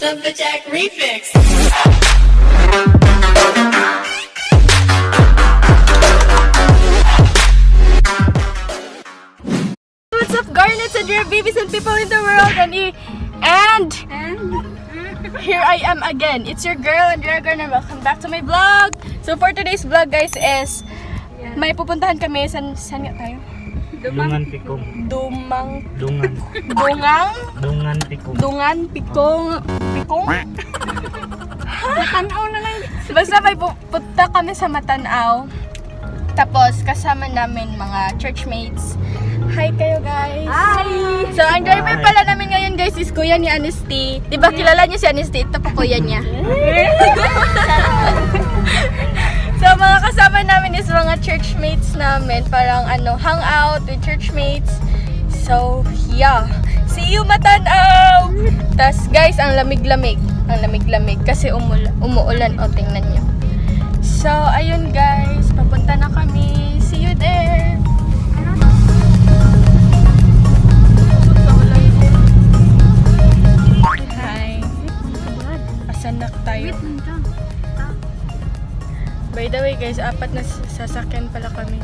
Lumberjack Remix. What's up, Garnets and your babies and people in the world, and here I am again. It's your girl Andrea Garner. Welcome back to my vlog. So for today's vlog, guys, is may pupuntahan kami. Saan nga tayo? Dungan Pikong. Dungan Pikong. Dungan Pikong. Matanaw na lang. Basta may pupunta kami sa Matanaw. Tapos kasama namin mga churchmates. Hi kayo, guys. Hi! So ang driver pala namin ngayon, guys, is kuya ni Anesty. Diba kilala niyo si Anesty? Ito po kuya niya. So mga kasama namin is mga churchmates namin. Parang hang out with churchmates. So yeah. See you Matanaw! Tas guys, ang lamig-lamig. Ang lamig-lamig kasi umuulan. O, tingnan nyo. So ayun guys, papunta na kami. See you there! Hi! Asanak tayo. By the way guys, 4 na sasakyan pala kami.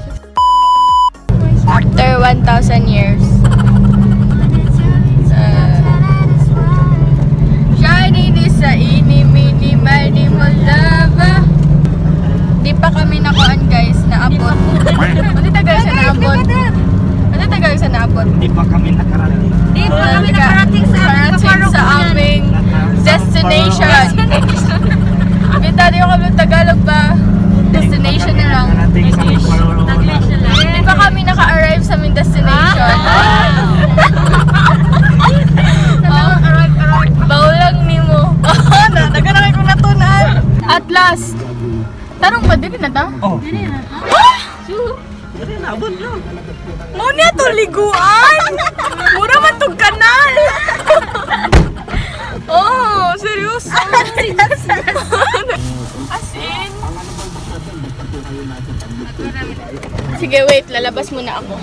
After 1,000 years. Shining is sa ini-mini mini mo lava. Di pa kami nakuan guys, naabot. Ano tagal siya naabot? Ano tagal siya naabot? Di pa kami nakarating. Di pa kami nakarating sa aming destination. Kita di ko kami Tagalog ba? Destination na lang. Nakarating sa Paroro. Di pa kami naka-arrive sa aming destination. Baulang ni mo. Nagkanakay ko natunan. At last, tarong ba? Dili na ta? Oh. Dili Nabot lang. Muna to liguan! Mura man tong kanal! Oh, seryoso? As in? Sige, wait. Lalabas muna ako.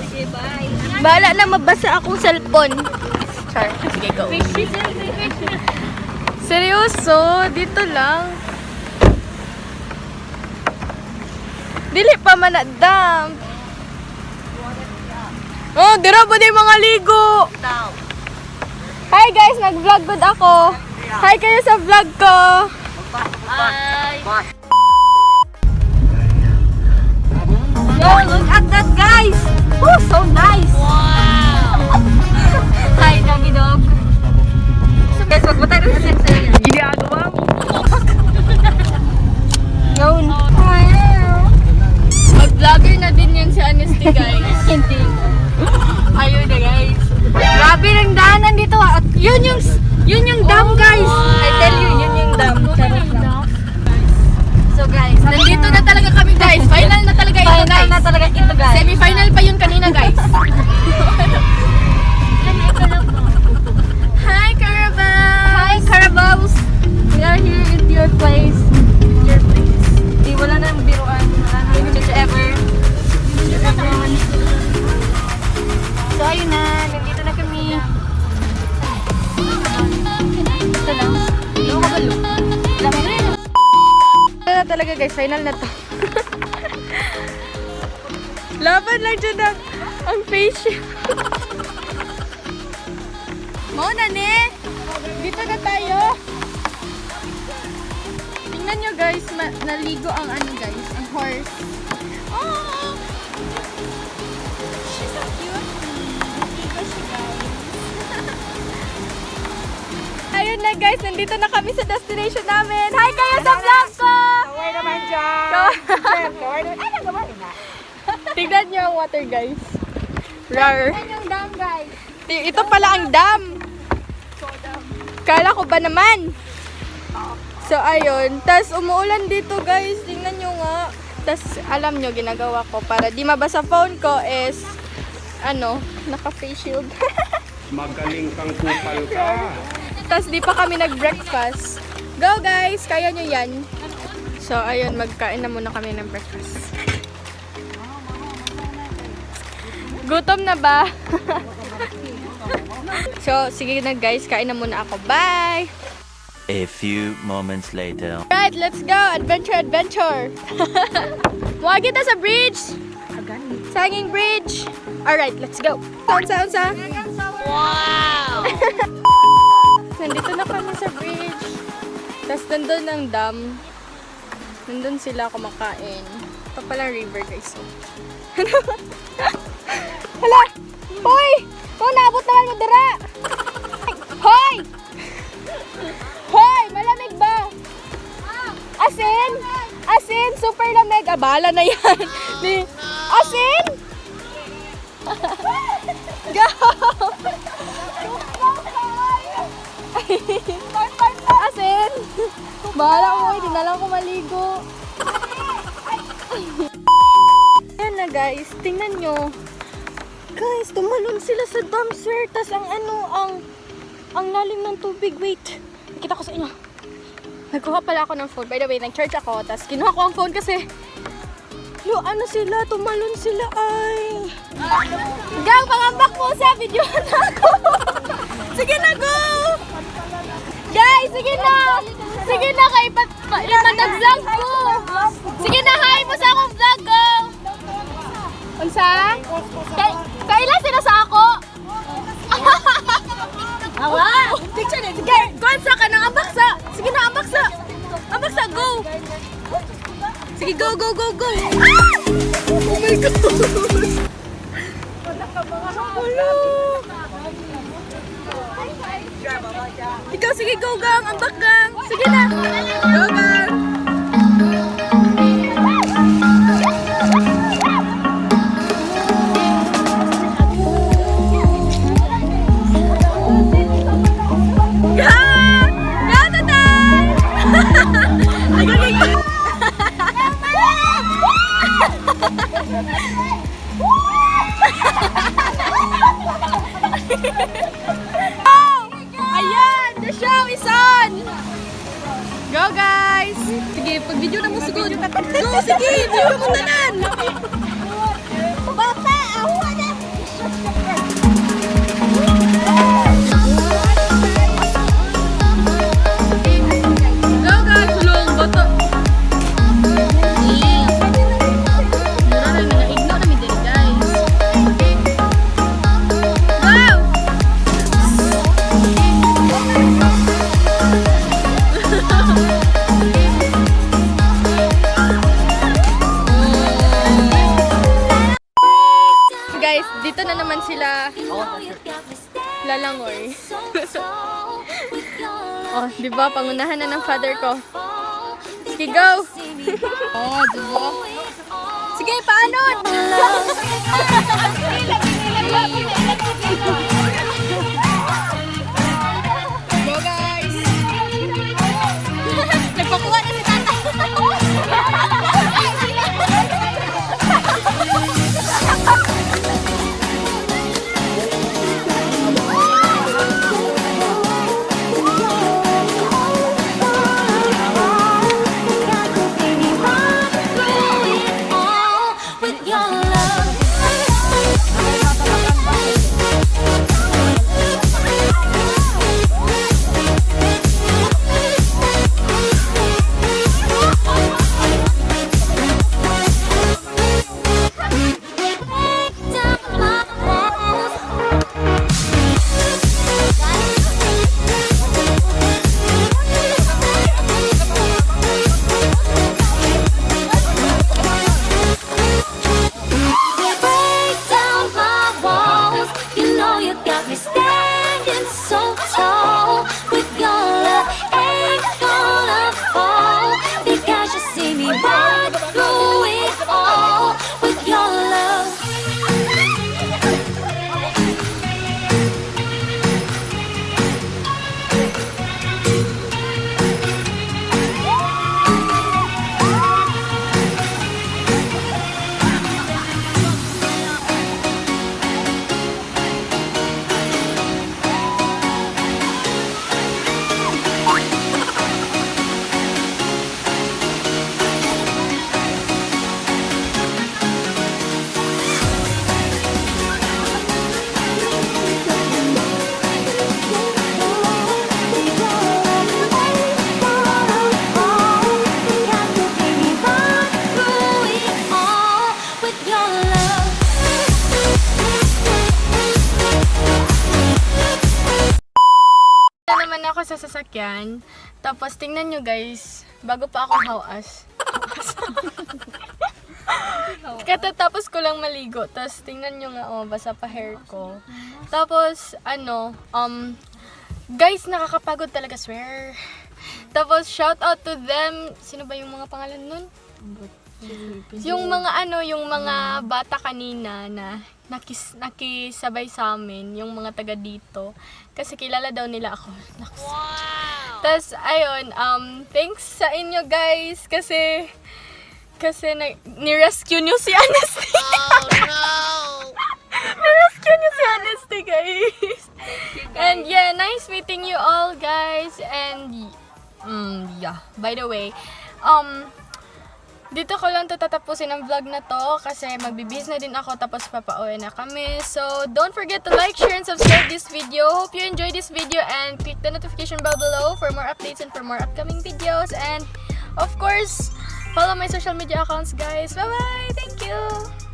Sige, bye. Bahala na mabasa akong cellphone. Char. Sige, go. Seryoso? Dito lang. Dili pa manadam. Oh, dira ba di mga ligo? Hi guys, nag-vlog good ako. Hi kayo sa vlog ko. Bye. Yo, look at that, guys. Oh, so nice. Wow. Hi, doggy dog. So guys, wag mo tayo kasi sa inyo. Ginagawa mo. Yun. Mag-vlogger na din yan si Anesty, guys. Hindi. Ayun na, guys. Grabe ng daanan dito. At yun yung dam, guys. I tell you, yun yung dam. Charot lang. So guys, Nandito na talaga kami, guys. Final na talaga ito, final guys. na talaga ito, guys. Semi-final pa yun kanina, guys. Hi, Carabao! Hi, Carabaos. We are here at your place. Your place. Di, wala na yung biruan. Wala na yung ever. So, ayun na. Nandito na kami. Ito lang. Ano ka ba, Lu? Final na talaga, guys. Final na to. Laban lang dyan ang face shield. Muna, ne? Dito na tayo. Tingnan nyo, guys. Naligo ang guys. Ang horse. Oh! She's so cute. Naligo siya, guys. Ayun na, guys. Nandito na kami sa destination namin. Hi kayo sa vlog ko! Kaway naman dyan. Kaway naman. Ay, nagawin na. Tignan nyo ang water, guys. Rar. Yan yung dam, guys. Ito pala ang dam. Kala ko ba naman? So, ayun. Tapos, umuulan dito, guys. Tingnan nyo nga. Tapos, alam nyo, ginagawa ko para di mabasa phone ko is, naka-face shield. Magaling kang kupal ka. Tapos, di pa kami nag-breakfast. Go, guys! Kaya nyo yan. So, ayun. Magkain na muna kami ng breakfast. Gutom na ba? So, sige na guys, kain na muna ako. Bye! A few moments later. Right, let's go! Adventure, adventure! Muha kita sa bridge! Sa hanging bridge! Alright, let's go! Unsa? Wow! Nandito na kami sa bridge. Tapos nandun ang dam. Nandun sila kumakain. Ito palang river, guys. Hala! Hoy! Oh, naabot naman mo dira! Hoy! Hoy! Malamig ba? Asin? Asin? Super lamig. Ah, bahala na yan. Asin? Go! Asin? Bahala ko. Hindi na lang ko maligo. Ayan na guys. Tingnan nyo. Guys, tumalon sila sa dumpster. Tas ang ang lalim ng tubig. Wait. Nakita ko sa inyo. Nagkuha pala ako ng phone. By the way, nag-charge ako. Tas kinuha ko ang phone kasi ano sila, tumalon sila ay. Gang, pangambak mo sa video na ako. Sige na, go! Guys, sige na! Sige na, kay imatag-vlog ko. Sige na, hi mo sa akong vlog ko. Unsa? Kailan sila sa ako? Awa! Picture na. Sige, konsa ka nang ambaksa. Sige na, ambaksa. Ambaksa, go! Sige, go, go, go, go! Ah! Oh my God! Wala! Ikaw, sige, go, gang! Ambak, gang! Sige na! Go, gang! Ayan! The show is on! Go guys! Sige, pag-video na mo siguro. Go, sige! Video na mo tanan! Bata! Awa na! Go guys! Tulong! Bata! Mura rin, nag-igno na mi din guys. Go! Guys, dito na naman sila lalangoy. Oh, di ba? Pangunahan na ng father ko. Sige, go! Oh, di ba? Sige, paano? Go, guys! Nagpakuha na si tata. With your love. ako sa sasakyan. Tapos tingnan nyo guys, bago pa ako hawas. Katatapos ko lang maligo. Tapos tingnan nyo nga, basa pa hair ko. Tapos, guys, nakakapagod talaga, swear. Tapos, shout out to them. Sino ba yung mga pangalan nun? Yung mga bata kanina na nakisabay sa amin, yung mga taga dito. Kasi kilala daw nila ako. Wow! Tapos, ayun, thanks sa inyo guys, kasi ni-rescue nyo si Honesty. Oh no! Ni-rescue nyo si Honesty, guys. And yeah, nice meeting you all, guys. And yeah, by the way, dito ko lang tatapusin ang vlog na to kasi magbibis na din ako tapos papauwi na kami. So, don't forget to like, share, and subscribe this video. Hope you enjoyed this video and click the notification bell below for more updates and for more upcoming videos. And, of course, follow my social media accounts, guys. Bye-bye! Thank you!